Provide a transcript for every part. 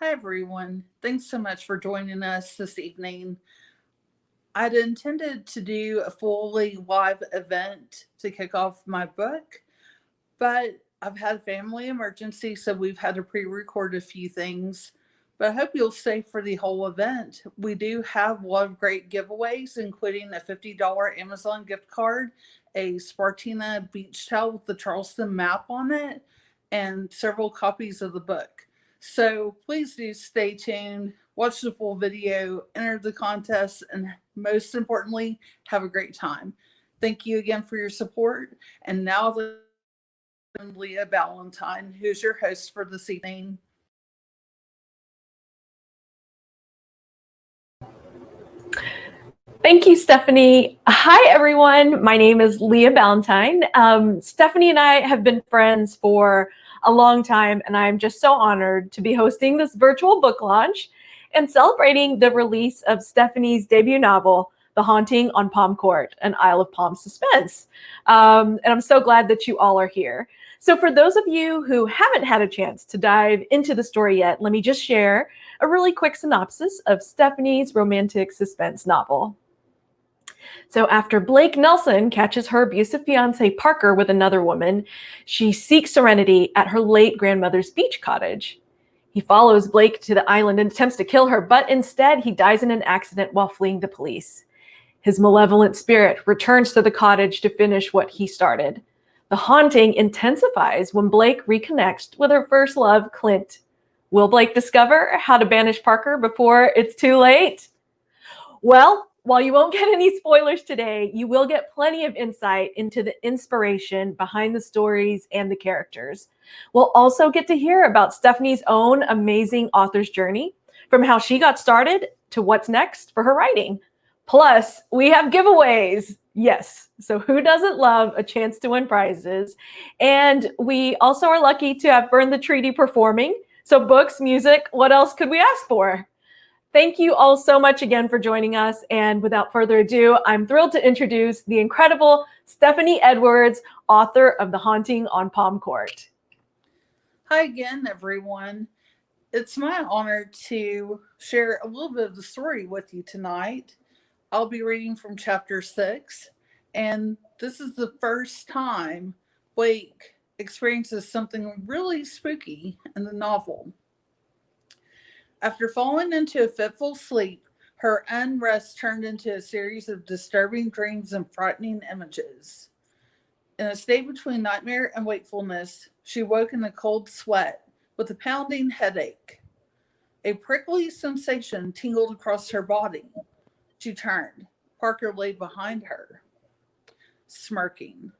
Hi, everyone. Thanks so much for joining us this evening. I'd intended to do a fully live event to kick off my book, but I've had a family emergency, so we've had to pre record a few things. But I hope you'll stay for the whole event. We do have a lot of great giveaways, including a $50 Amazon gift card, a Spartina beach towel with the Charleston map on it, and several copies of the book. So please do stay tuned, watch the full video, enter the contest, and most importantly, have a great time. Thank you again for your support. And now I'm Leah Ballantyne, who's your host for this evening. Thank you, Stephanie. Hi, everyone. My name is Leah Ballantyne. Stephanie and I have been friends for a long time, and I'm just so honored to be hosting this virtual book launch and celebrating the release of Stephanie's debut novel, The Haunting on Palm Court, an Isle of Palm suspense. And I'm so glad that you all are here. So for those of you who haven't had a chance to dive into the story yet, let me just share a really quick synopsis of Stephanie's romantic suspense novel. So after Blake Nelson catches her abusive fiance Parker with another woman, she seeks serenity at her late grandmother's beach cottage. He follows Blake to the island and attempts to kill her, but instead he dies in an accident while fleeing the police. His malevolent spirit returns to the cottage to finish what he started. The haunting intensifies when Blake reconnects with her first love, Clint. Will Blake discover how to banish Parker before it's too late? Well, while you won't get any spoilers today, you will get plenty of insight into the inspiration behind the stories and the characters. We'll also get to hear about Stephanie's own amazing author's journey, from how she got started to what's next for her writing. Plus, we have giveaways. Yes, so who doesn't love a chance to win prizes? And we also are lucky to have Burn the Treaty performing. So books, music, what else could we ask for? Thank you all so much again for joining us. And without further ado, I'm thrilled to introduce the incredible Stephanie Edwards, author of The Haunting on Palm Court. Hi again, everyone. It's my honor to share a little bit of the story with you tonight. I'll be reading from chapter 6, and this is the first time Blake experiences something really spooky in the novel. After falling into a fitful sleep, her unrest turned into a series of disturbing dreams and frightening images. In a state between nightmare and wakefulness, she woke in a cold sweat with a pounding headache. A prickly sensation tingled across her body. She turned. Parker lay behind her, smirking.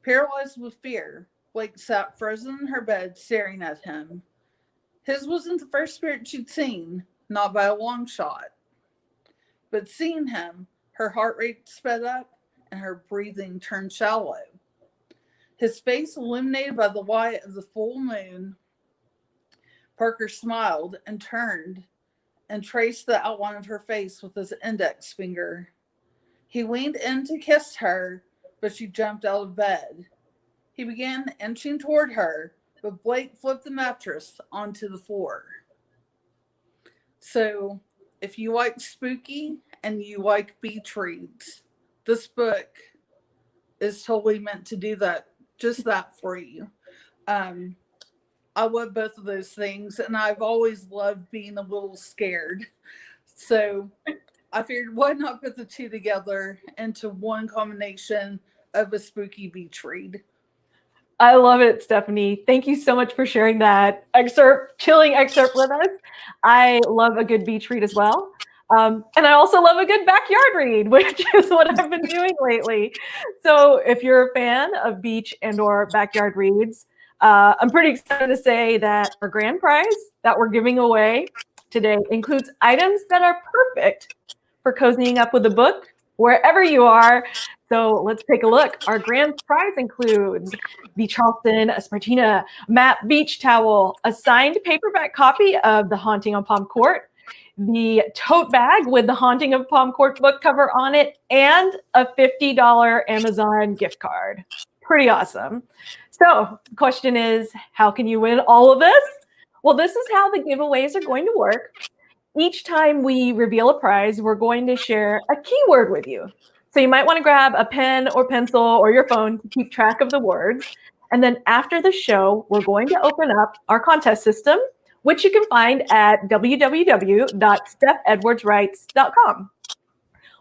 Paralyzed with fear, Blake sat frozen in her bed, staring at him. His wasn't the first spirit she'd seen, not by a long shot. But seeing him, her heart rate sped up and her breathing turned shallow. His face illuminated by the light of the full moon, Parker smiled and turned and traced the outline of her face with his index finger. He leaned in to kiss her, but she jumped out of bed. He began inching toward her, but Blake flipped the mattress onto the floor. So, if you like spooky and you like beach reads, this book is totally meant to do that, just that for you. I love both of those things, and I've always loved being a little scared. So, I figured why not put the two together into one combination of a spooky beach read. I love it, Stephanie. Thank you so much for sharing that chilling excerpt with us. I love a good beach read as well. And I also love a good backyard read, which is what I've been doing lately. So if you're a fan of beach and or backyard reads, I'm pretty excited to say that our grand prize that we're giving away today includes items that are perfect for cozying up with a book wherever you are. So let's take a look. Our grand prize includes the Charleston Spartina matte beach towel, a signed paperback copy of The Haunting on Palm Court, the tote bag with The Haunting of Palm Court book cover on it, and a $50 Amazon gift card. Pretty awesome. So the question is, how can you win all of this? Well, this is how the giveaways are going to work. Each time we reveal a prize, we're going to share a keyword with you. So you might want to grab a pen or pencil or your phone to keep track of the words. And then after the show, we're going to open up our contest system, which you can find at www.stephedwardswrites.com.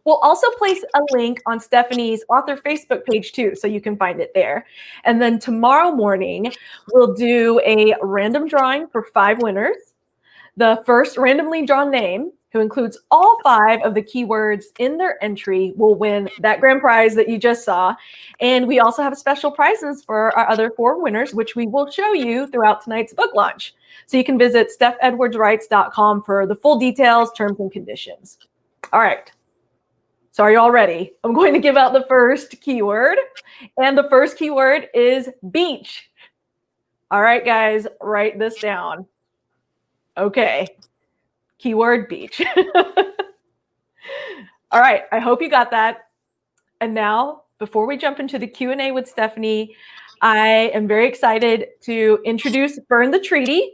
We'll also place a link on Stephanie's author Facebook page too, so you can find it there. And then tomorrow morning, we'll do a random drawing for 5 winners. The first randomly drawn name, who includes all 5 of the keywords in their entry, will win that grand prize that you just saw. And we also have special prizes for our other 4 winners, which we will show you throughout tonight's book launch. So you can visit stephedwardswrites.com for the full details, terms, and conditions. All right. So are you all ready? I'm going to give out the first keyword. And the first keyword is beach. All right, guys, write this down. Okay. Keyword beach. All right, I hope you got that. And now, before we jump into the Q&A with Stephanie, I am very excited to introduce Burn the Treaty.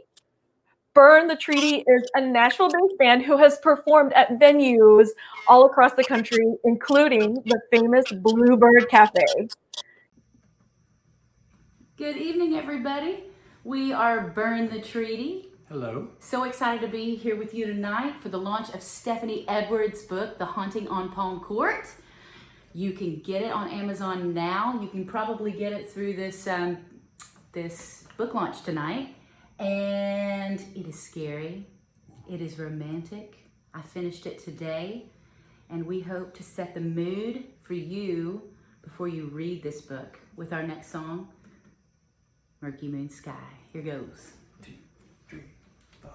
Burn the Treaty is a Nashville-based band who has performed at venues all across the country, including the famous Bluebird Cafe. Good evening, everybody. We are Burn the Treaty. Hello. So excited to be here with you tonight for the launch of Stephanie Edwards' book, The Haunting on Palm Court. You can get it on Amazon now. You can probably get it through this book launch tonight. And it is scary. It is romantic. I finished it today. And we hope to set the mood for you before you read this book with our next song, Murky Moon Sky. Here goes. 2, 3, 4.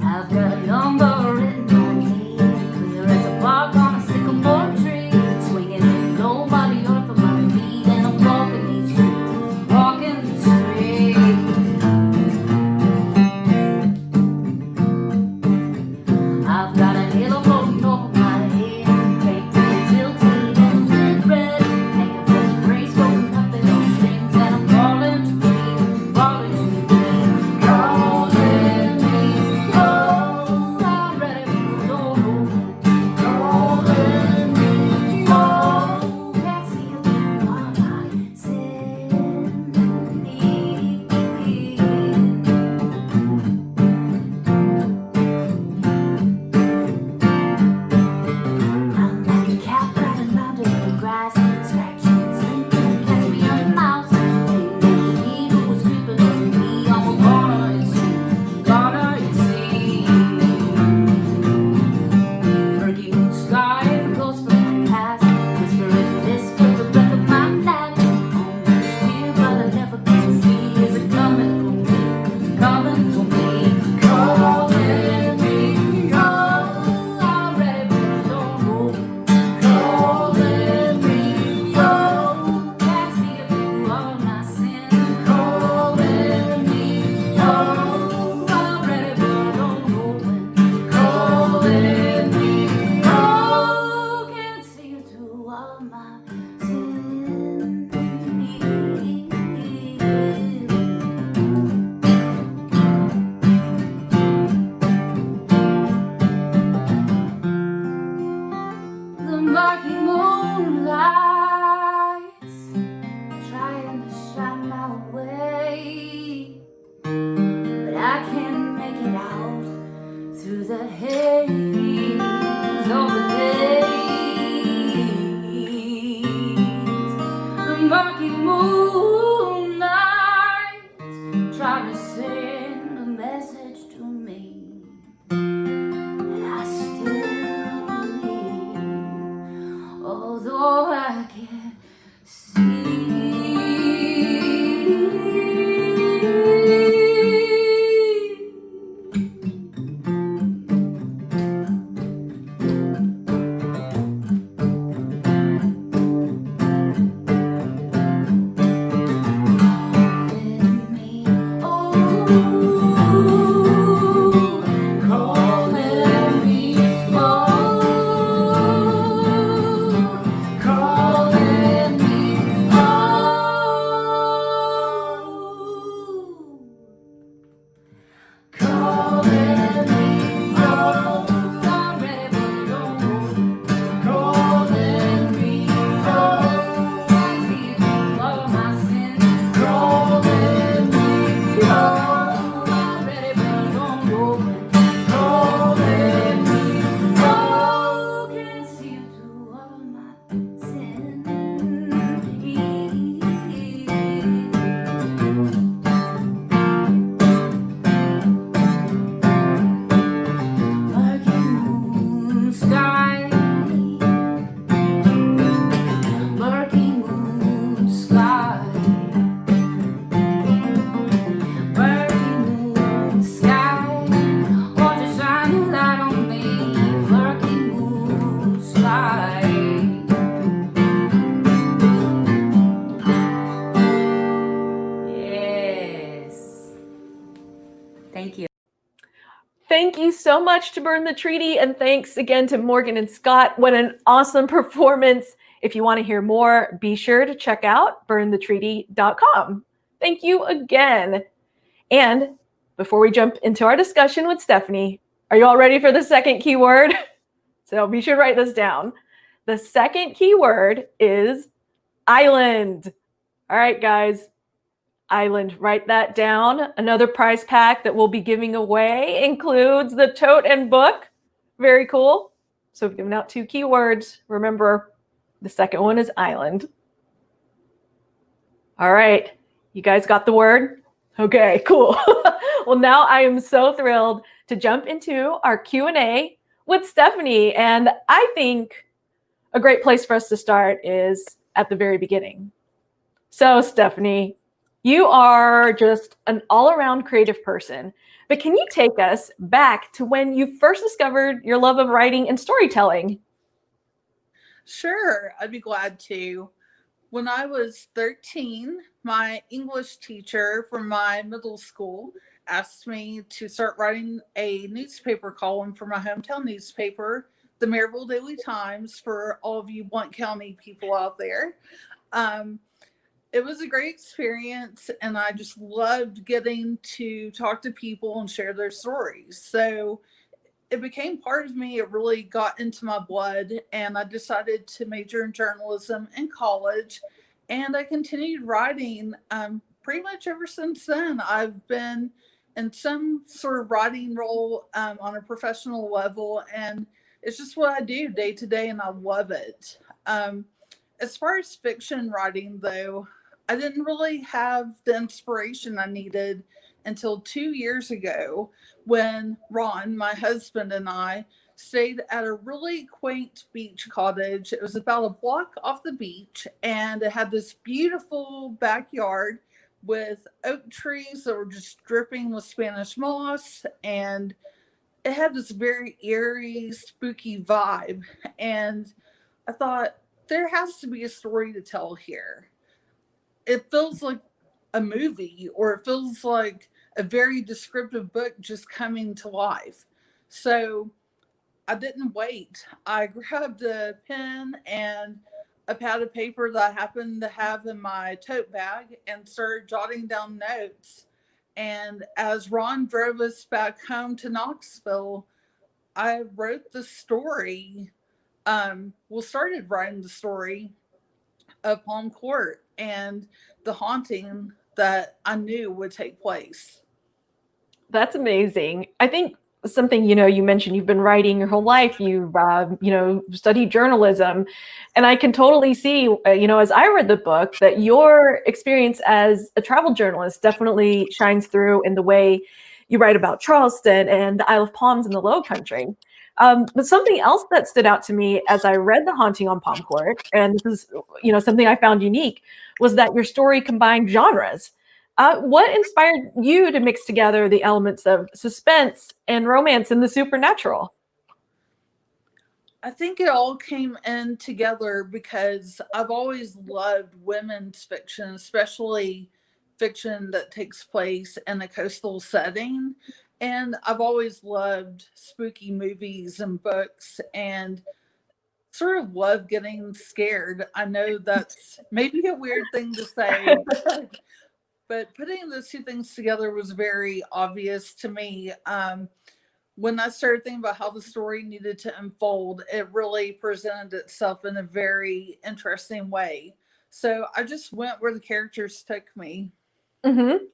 I've got a number written on me, clear as a bark on a sycamore tree, swinging in nobody earth on my feet, and I'm walking these streets, walking the street. I've got a halo floating over my head, painted tilted and red red, hanging from the breeze, floating up in those strings, and I'm falling to me, calling me. Oh, I'm ready for the calling me. Oh, can't see you through all my sin. I'm like a cat running round in the grass, scratching and slinking, catch me on the mouse. Ain't no eagle was creeping over me. I'm a goner and see, goner and see. Murky moon sky, the ghost from my past, whispering this for the breath of my life. Almost here, but I never can see. Is it coming for me? Coming for me, calling me. Oh, I'm ready for the calling me. Oh, can't see it through all my sin. Calling me. Oh, I'm ready for the calling me. Oh, can't see it through all my sin. The murky moonlights trying to shine my way, but I can't make it out through the haze of the days. The murky moonlights trying to send a message to me, and I still believe, although I can't see. so much to Burn the Treaty, and thanks again to Morgan and Scott. What an awesome performance. If you want to hear more, be sure to check out burnthetreaty.com. Thank you again. And before we jump into our discussion with Stephanie, are you all ready for the second keyword? So be sure to write this down. The second keyword is island. All right, guys, island, write that down. Another prize pack that we'll be giving away includes the tote and book. Very cool. So we've given out 2 keywords. Remember, the second one is island. All right, you guys got the word? Okay, cool. Well, now I am so thrilled to jump into our Q&A with Stephanie. And I think a great place for us to start is at the very beginning. So Stephanie, you are just an all-around creative person, but can you take us back to when you first discovered your love of writing and storytelling? Sure, I'd be glad to. When I was 13, my English teacher from my middle school asked me to start writing a newspaper column for my hometown newspaper, the Maryville Daily Times, for all of you Blount County people out there. It was a great experience, and I just loved getting to talk to people and share their stories. So it became part of me. It really got into my blood, and I decided to major in journalism in college, and I continued writing pretty much ever since then. I've been in some sort of writing role on a professional level, and it's just what I do day to day, and I love it. As far as fiction writing, though, I didn't really have the inspiration I needed until 2 years ago when Ron, my husband, and I stayed at a really quaint beach cottage. It was about a block off the beach, and it had this beautiful backyard with oak trees that were just dripping with Spanish moss, and it had this very eerie, spooky vibe. And I thought, there has to be a story to tell here. It feels like a movie, or it feels like a very descriptive book just coming to life. So I didn't wait. I grabbed a pen and a pad of paper that I happened to have in my tote bag and started jotting down notes. And as Ron drove us back home to Knoxville, I wrote the story. Started writing the story of Palm Court and the haunting that I knew would take place. That's amazing. I think something, you mentioned you've been writing your whole life. You've, studied journalism. And I can totally see, as I read the book, that your experience as a travel journalist definitely shines through in the way you write about Charleston and the Isle of Palms in the Low Country. But something else that stood out to me as I read The Haunting on Palm Court, and this is, something I found unique, was that your story combined genres. What inspired you to mix together the elements of suspense and romance and the supernatural? I think it all came in together because I've always loved women's fiction, especially fiction that takes place in a coastal setting. And I've always loved spooky movies and books and sort of love getting scared. I know that's maybe a weird thing to say, but putting those 2 things together was very obvious to me. When I started thinking about how the story needed to unfold, it really presented itself in a very interesting way. So I just went where the characters took me. Mm-hmm.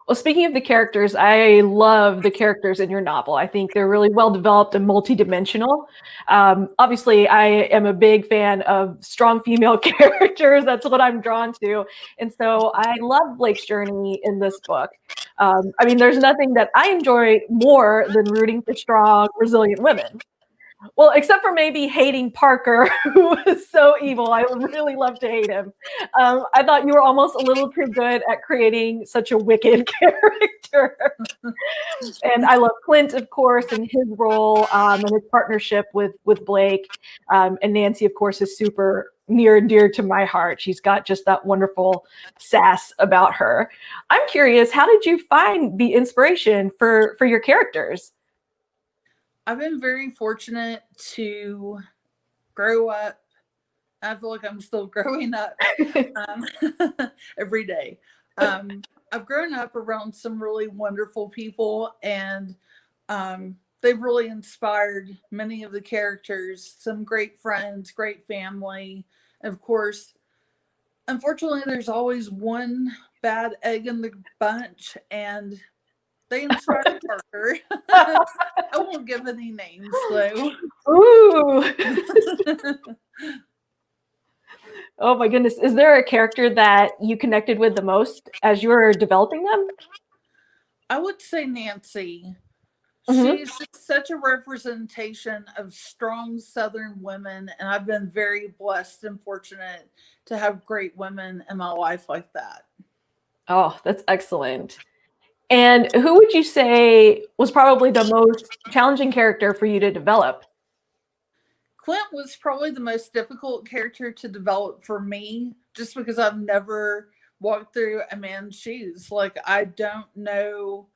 Well, speaking of the characters, I love the characters in your novel. I think they're really well developed and multidimensional. Obviously, I am a big fan of strong female characters. That's what I'm drawn to. And so I love Blake's journey in this book. There's nothing that I enjoy more than rooting for strong, resilient women. Well, except for maybe hating Parker, who was so evil. I would really love to hate him. I thought you were almost a little too good at creating such a wicked character. And I love Clint, of course, and his role and his partnership with Blake. And Nancy, of course, is super near and dear to my heart. She's got just that wonderful sass about her. I'm curious, how did you find the inspiration for your characters? I've been very fortunate to grow up. I feel like I'm still growing up um, every day. Um, I've grown up around some really wonderful people, and they've really inspired many of the characters, some great friends, great family. And of course, unfortunately, there's always one bad egg in the bunch, and they inspired Parker. I won't give any names though. Ooh. Oh my goodness. Is there a character that you connected with the most as you were developing them? I would say Nancy. Mm-hmm. She's just such a representation of strong Southern women, and I've been very blessed and fortunate to have great women in my life like that. Oh, that's excellent. And who would you say was probably the most challenging character for you to develop? Clint was probably the most difficult character to develop for me, just because I've never walked through a man's shoes. Like, I don't know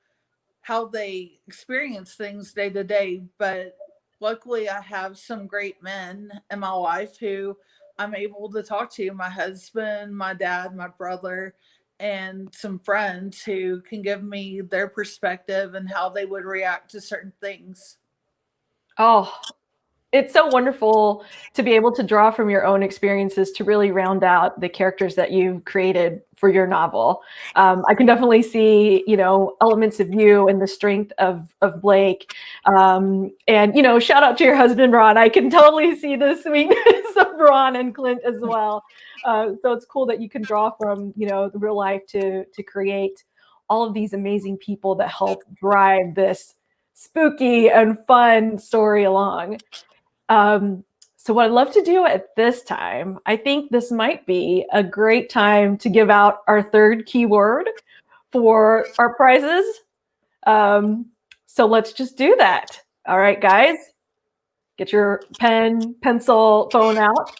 how they experience things day to day, but luckily I have some great men in my life who I'm able to talk to, my husband, my dad, my brother, and some friends who can give me their perspective and how they would react to certain things. Oh, it's so wonderful to be able to draw from your own experiences to really round out the characters that you've created for your novel. I can definitely see, elements of you and the strength of Blake. And, shout out to your husband, Ron. I can totally see the sweetness of Ron and Clint as well. So it's cool that you can draw from, the real life to create all of these amazing people that help drive this spooky and fun story along. So what I'd love to do at this time, I think this might be a great time to give out our third keyword for our prizes. So let's just do that. All right, guys, get your pen, pencil, phone out.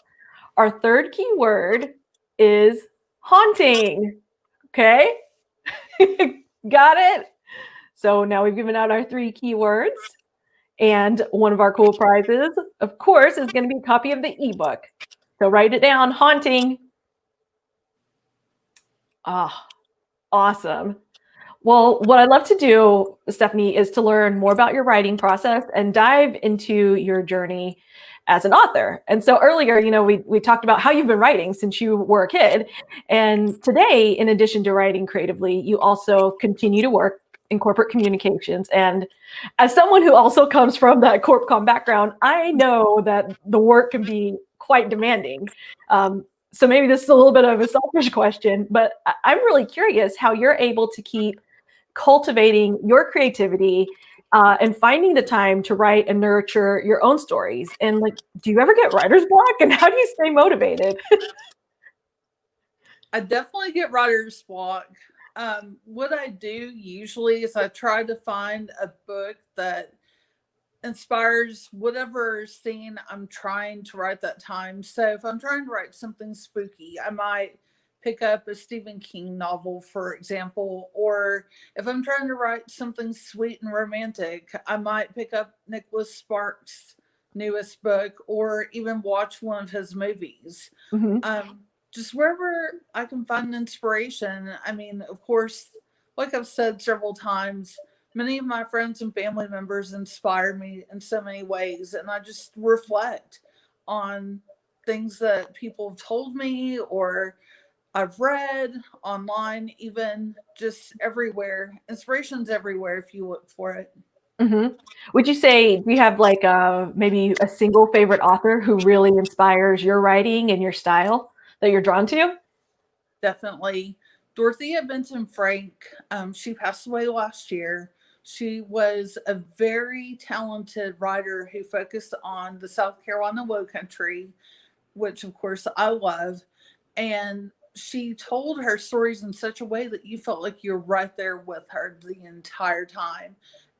Our third keyword is haunting. Okay, got it? So now we've given out our three keywords. And one of our cool prizes, of course, is going to be a copy of the ebook. So write it down, haunting. Ah, awesome. Well, what I'd love to do, Stephanie, is to learn more about your writing process and dive into your journey as an author. And so earlier, we talked about how you've been writing since you were a kid. And today, in addition to writing creatively, you also continue to work in corporate communications. And as someone who also comes from that corp com background, I know that the work can be quite demanding. So maybe this is a little bit of a selfish question, but I'm really curious how you're able to keep cultivating your creativity and finding the time to write and nurture your own stories. And do you ever get writer's block? And how do you stay motivated? I definitely get writer's block. What I do usually is I try to find a book that inspires whatever scene I'm trying to write that time. So if I'm trying to write something spooky, I might pick up a Stephen King novel, for example. Or if I'm trying to write something sweet and romantic, I might pick up Nicholas Sparks' newest book or even watch one of his movies. Mm-hmm. Just wherever I can find inspiration. I mean, of course, like I've said several times, many of my friends and family members inspire me in so many ways, and I just reflect on things that people have told me or I've read online, even just everywhere. Inspiration's everywhere if you look for it. Mm-hmm. Would you say, do you have maybe a single favorite author who really inspires your writing and your style that you're drawn to? Definitely. Dorothea Benton Frank, she passed away last year. She was a very talented writer who focused on the South Carolina Low Country, which of course I love. And she told her stories in such a way that you felt like you're right there with her the entire time.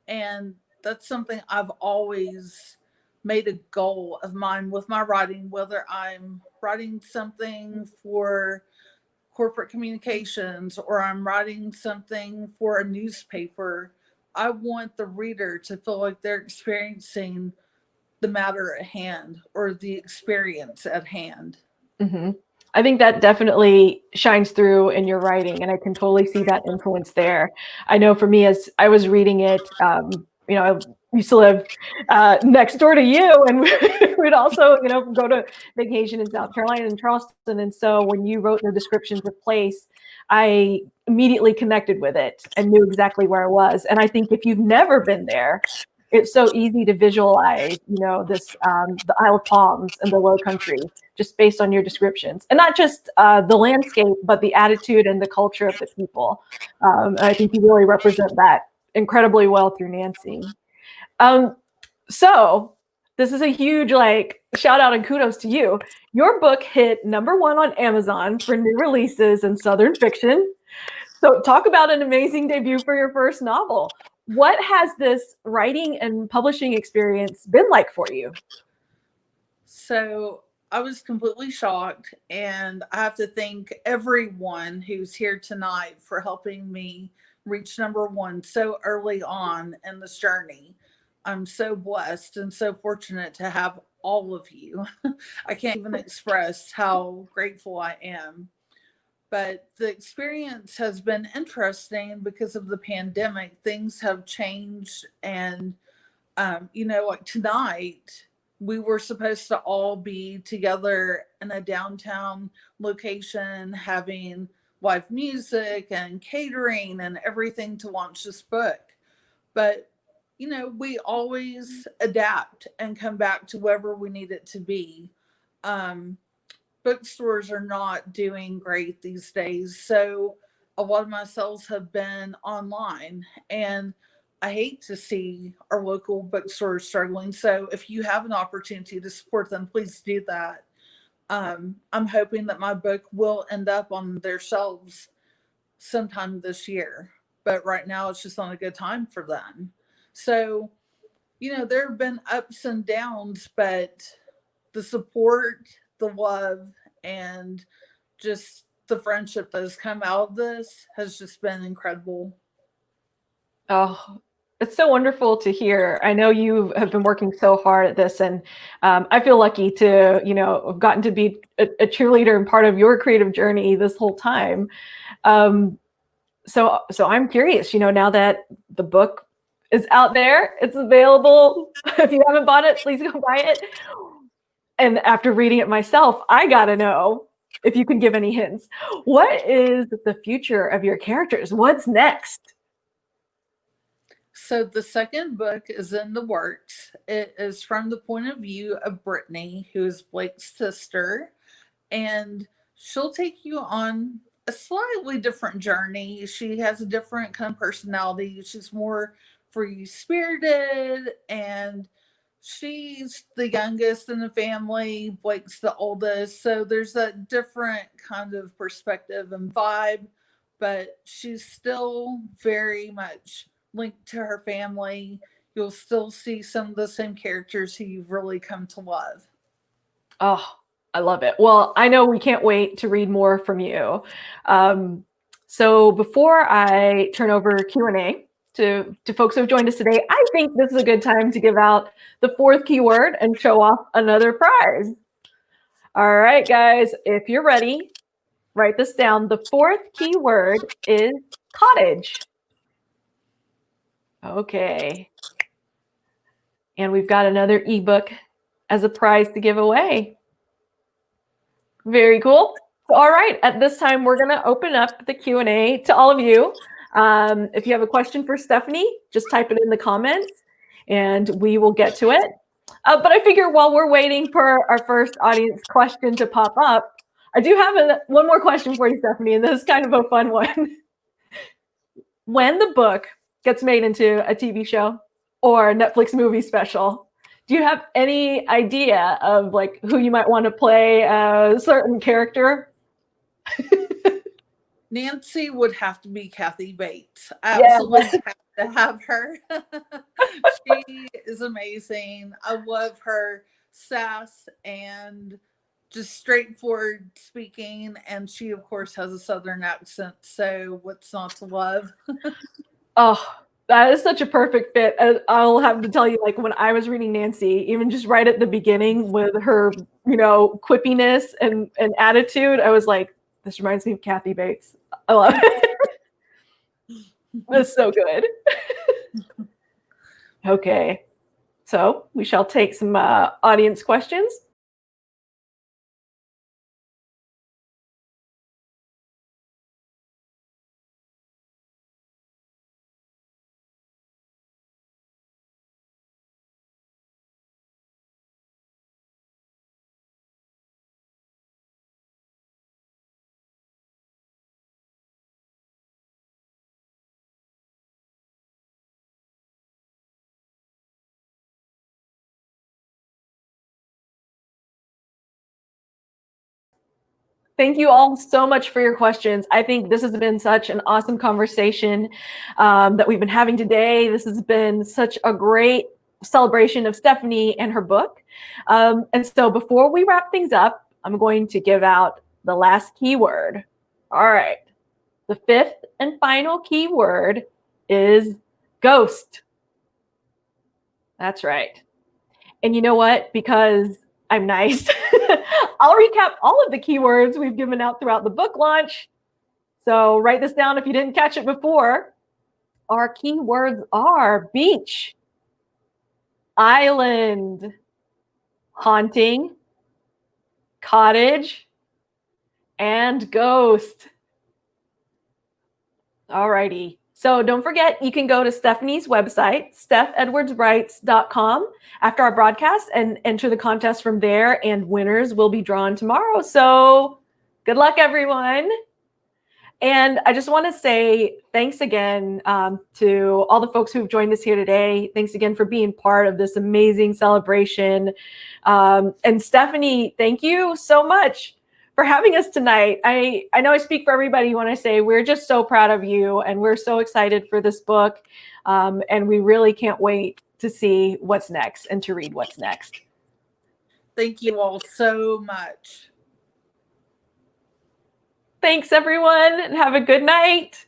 And that's something I've always made a goal of mine with my writing, whether I'm writing something for corporate communications or I'm writing something for a newspaper. I want the reader to feel like they're experiencing the matter at hand or the experience at hand. Mm-hmm. I think that definitely shines through in your writing, and I can totally see that influence there. I know for me, as I was reading it, I used to live next door to you, and we'd also, go to vacation in South Carolina and Charleston. And so when you wrote the descriptions of place, I immediately connected with it and knew exactly where I was. And I think if you've never been there, it's so easy to visualize, this the Isle of Palms and the Low Country, just based on your descriptions, and not just the landscape, but the attitude and the culture of the people. And I think you really represent that incredibly well through Nancy. So this is a huge shout out and kudos to you. Your book hit #1 on Amazon for new releases in Southern fiction. So talk about an amazing debut for your first novel. What has this writing and publishing experience been like for you? So I was completely shocked, and I have to thank everyone who's here tonight for helping me reach #1 so early on in this journey. I'm so blessed and so fortunate to have all of you. I can't even express how grateful I am. But the experience has been interesting because of the pandemic. Things have changed, and like tonight, we were supposed to all be together in a downtown location having live music and catering and everything to launch this book. But, we always adapt and come back to wherever we need it to be. Um, Bookstores are not doing great these days. So a lot of my sales have been online, and I hate to see our local bookstores struggling. So if you have an opportunity to support them, please do that. I'm hoping that my book will end up on their shelves sometime this year, but right now it's just not a good time for them. So, there have been ups and downs, but the support, the love, and just the friendship that has come out of this has just been incredible. Oh, it's so wonderful to hear. I know you have been working so hard at this, and I feel lucky to, have gotten to be a cheerleader and part of your creative journey this whole time. Um, so I'm curious, now that the book is out there, it's available. If you haven't bought it, please go buy it. And after reading it myself, I gotta know if you can give any hints. What is the future of your characters? What's next? So the second book is in the works. It is from the point of view of Brittany, who is Blake's sister, and she'll take you on a slightly different journey. She has a different kind of personality. She's more free spirited, and she's the youngest in the family. Blake's the oldest. So there's a different kind of perspective and vibe, but she's still very much linked to her family. You'll still see some of the same characters who you've really come to love. Oh, I love it. Well, I know we can't wait to read more from you. So before I turn over Q&A to folks who have joined us today, I think this is a good time to give out the fourth keyword and show off another prize. All right, guys, if you're ready, write this down. The fourth keyword is cottage. Okay. And we've got another ebook as a prize to give away. Very cool. All right. At this time, we're going to open up the Q&A to all of you. If you have a question for Stephanie, just type it in the comments and we will get to it. But I figure while we're waiting for our first audience question to pop up, I do have one more question for you, Stephanie, and this is kind of a fun one. When the book gets made into a TV show or a Netflix movie special, do you have any idea of who you might want to play a certain character? Nancy would have to be Kathy Bates. I absolutely have to have her. She is amazing. I love her sass and just straightforward speaking. And she, of course, has a Southern accent. So what's not to love? Oh, That is such a perfect fit. I'll have to tell you, like when I was reading Nancy, even just right at the beginning with her, quippiness and attitude, I was like, this reminds me of Kathy Bates. I love it. That's so good. Okay, so we shall take some audience questions. Thank you all so much for your questions. I think this has been such an awesome conversation that we've been having today. This has been such a great celebration of Stephanie and her book. And so before we wrap things up, I'm going to give out the last keyword. All right. The fifth and final keyword is ghost. That's right. And you know what? Because I'm nice, I'll recap all of the keywords we've given out throughout the book launch. So write this down if you didn't catch it before. Our keywords are beach, island, haunting, cottage, and ghost. Alrighty. So don't forget, you can go to Stephanie's website, stephedwardswrites.com, after our broadcast and enter the contest from there, and winners will be drawn tomorrow. So good luck, everyone. And I just want to say thanks again to all the folks who've joined us here today. Thanks again for being part of this amazing celebration. And Stephanie, thank you so much for having us tonight. I know I speak for everybody when I say we're just so proud of you, and we're so excited for this book. And we really can't wait to see what's next and to read what's next. Thank you all so much. Thanks, everyone, and have a good night.